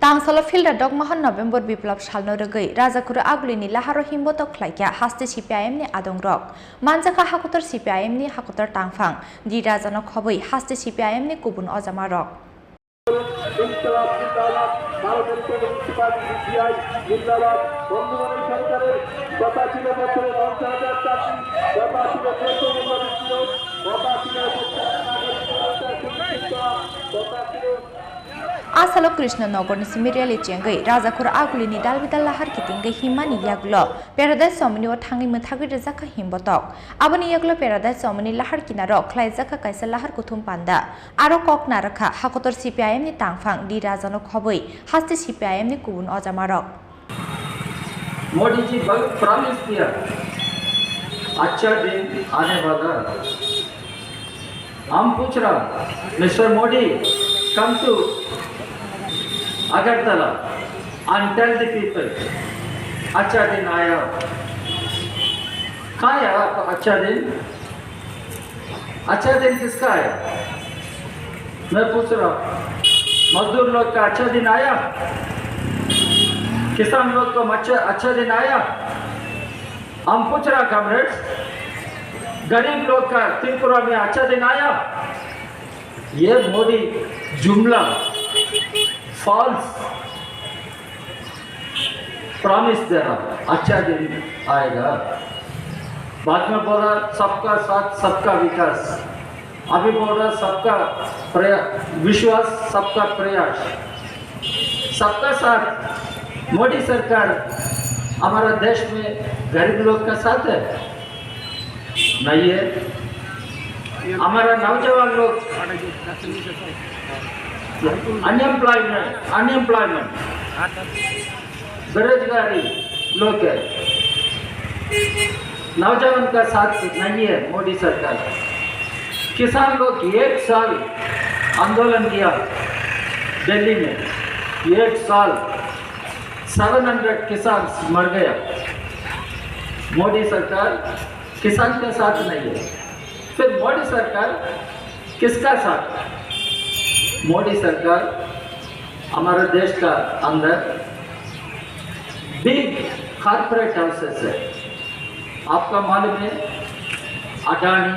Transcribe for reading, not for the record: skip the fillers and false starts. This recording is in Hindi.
तांसल फिल्ड डगमहन नवेम्बर बिप्लब सालनो रगै राजाखुर आगुलिनी लाहारो हिम्बो तख्लाइक्या हास्ते सीपीआईएम नि आदं रक मानजाखा हाकुतर सीपीआईएम नि हाकुतर तांफां दि राजानो खबै हास्ते सीपीआईएम नि गुबुन अजामा रक आसालो कृष्णनगर सिमिरियाली चेंगै राजाखुर आगुलिनी दालबिदाल लाहार कितिंगै हिमानि यागलो पेरादाइस समनि थांगै मोथागै रजाखा हिमबतक आबनि यागलो पेरादाइस समनि लाहार किनारो ख्लाइजाखा काइसा लाहार कुथुम पान्दा आरो कक नारखा हाकुतर सीपीआईएम नि तांफां दि राजानो खबै हास्ते सीपीआईएम नि गुबुन अजामारक मोदी जी बहुत प्रॉमिस किया अच्छा दिन आने वाला हम पूछ रहा mister Modi come to Agartala and tell the people अच्छा दिन आया कहाँ आया अच्छा दिन किसका है मैं पूछ रहा मजदूर लोग का अच्छा दिन आया किसान लोग को अच्छा दिन आया हम पूछ रहा कॉमरेड्स गरीब लोग का त्रिपुरा में अच्छा दिन आया ये मोदी जुमला फॉल्स प्रॉमिस दे रहा अच्छा दिन आएगा बाद में बोला सबका साथ सबका विकास अभी बोल रहा सबका विश्वास सबका प्रयास सबका साथ मोदी सरकार हमारा देश में गरीब लोग का साथ है नहीं है हमारा नौजवान लोग अनएम्प्लॉयमेंट बेरोजगारी लोग है नौजवान का साथ नहीं है मोदी सरकार किसान लोग एक साल आंदोलन किया दिल्ली में एक साल 700 किसान मर गया मोदी सरकार किसान के साथ नहीं है फिर मोदी सरकार किसका साथ मोदी सरकार हमारे देश का अंदर बिग कॉर्पोरेट हाउसेस है आपका मालूम है अडानी